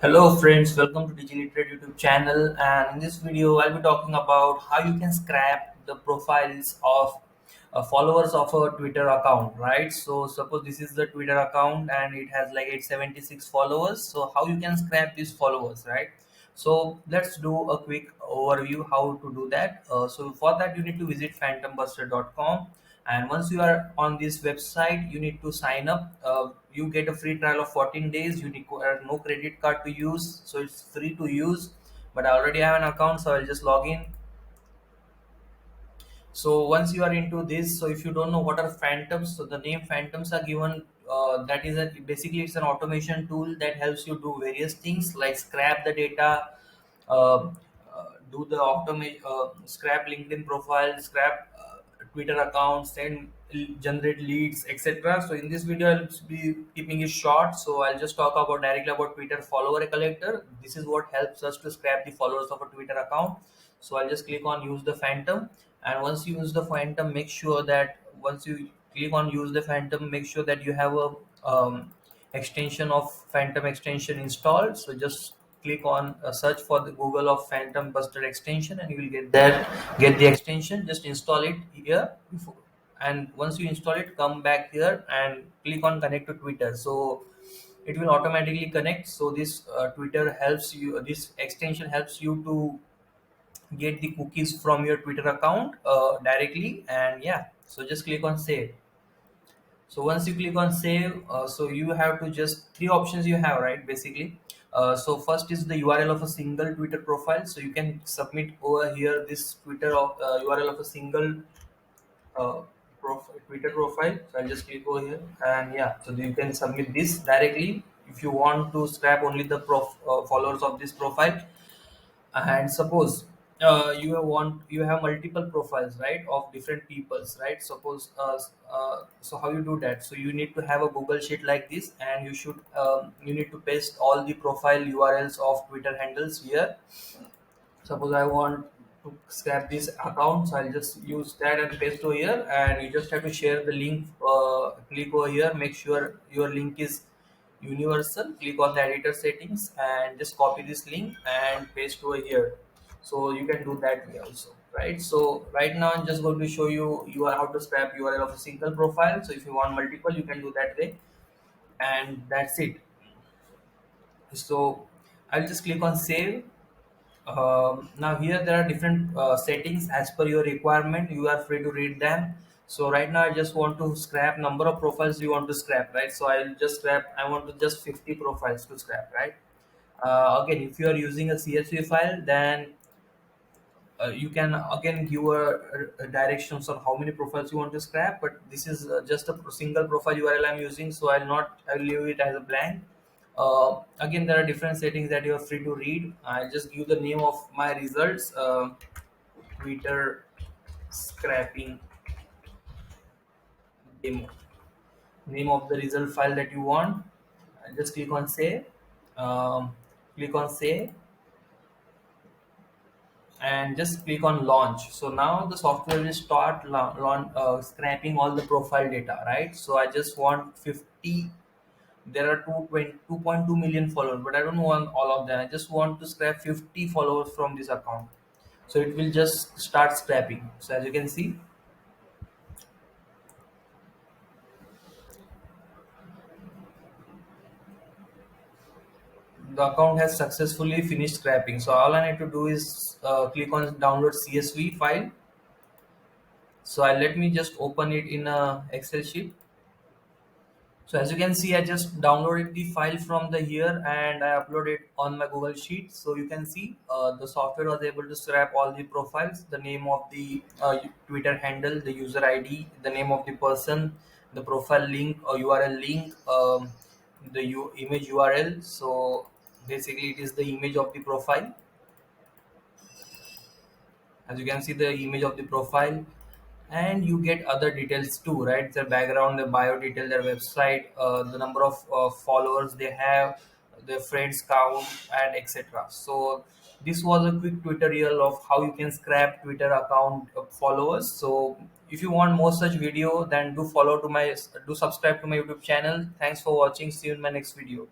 Hello friends, welcome to DigiLiterate YouTube channel, and in this video I'll be talking about how you can scrap the profiles of followers of a Twitter account, right? So suppose this is the Twitter account and it has like 876 followers. So how you can scrap these followers, right? So let's do a quick overview how to do that. So for that you need to visit phantombuster.com, and once you are on this website you need to sign up. You get a free trial of 14 days. You require no credit card to use, so it's free to use. But I already have an account, so I'll just log in. So once you are into this, so if you don't know what are phantoms, so the name phantoms are given. That is basically it's an automation tool that helps you do various things like scrap the data, uh, do the scrap LinkedIn profile, scrap Twitter accounts, and generate leads, etc. So in this video, I'll be keeping it short. So I'll just talk about directly about Twitter follower collector. This is what helps us to scrap the followers of a Twitter account. So I'll just click on use the phantom, and once you use the phantom, make sure that once you click on use the phantom, make sure that you have a extension of phantom extension installed. So just click on search for the Google of Phantombuster extension, and you will get the extension. Just install it here before, and once you install it, come back here and click on connect to Twitter. So it will automatically connect. So this Twitter helps you, this extension helps you to get the cookies from your Twitter account directly. And yeah, so just click on save. So once you click on save, so you have to just three options you have, right? Basically, so first is the URL of a single Twitter profile. So you can submit over here this Twitter of URL of a single uh, Twitter profile. So I'll just click over here, and yeah, so you can submit this directly. If you want to scrap only the followers of this profile, and suppose you have multiple profiles, right, of different peoples, right? Suppose so how you do that? So you need to have a Google sheet like this, and you need to paste all the profile URLs of Twitter handles here. Suppose I want to scrap this account, so I'll just use that and paste over here, and you just have to share the link. Click over here, make sure your link is universal. Click on the editor settings and just copy this link and paste over here. So you can do that way also, right? So right now I'm just going to show you are how to scrap URL of a single profile. So if you want multiple, you can do that way, and that's it. So I'll just click on save. Now here there are different settings as per your requirement. You are free to read them. So right now I just want to scrap number of profiles you want to scrap, right? So I'll just scrap. I want to just 50 profiles to scrap, right? Again, if you are using a CSV file, then you can again give a directions on how many profiles you want to scrap. But this is just a single profile URL I'm using, so I'll leave it as a blank. Again, there are different settings that you are free to read. I'll just give the name of my results. Twitter scrapping demo, name of the result file that you want. Just click on save. Click on save, and just click on launch. So now the software will start scraping all the profile data, right? So I just want 50. There are 2.2 million followers, but I don't want all of them. I just want to scrap 50 followers from this account. So it will just start scrapping. So as you can see, the account has successfully finished scrapping. So all I need to do is click on download CSV file. So let me just open it in a Excel sheet. So as you can see, I just downloaded the file from the here and I uploaded on my Google Sheet. So you can see the software was able to scrap all the profiles, the name of the Twitter handle, the user ID, the name of the person, the profile link or URL link, the image URL. So basically, it is the image of the profile. As you can see, the image of the profile, and you get other details too, right? Their background, their bio detail, their website, the number of followers they have, their friends count, and etc. So this was a quick tutorial of how you can scrap Twitter account followers. So if you want more such video, then do subscribe to my YouTube channel. Thanks for watching. See you in my next video.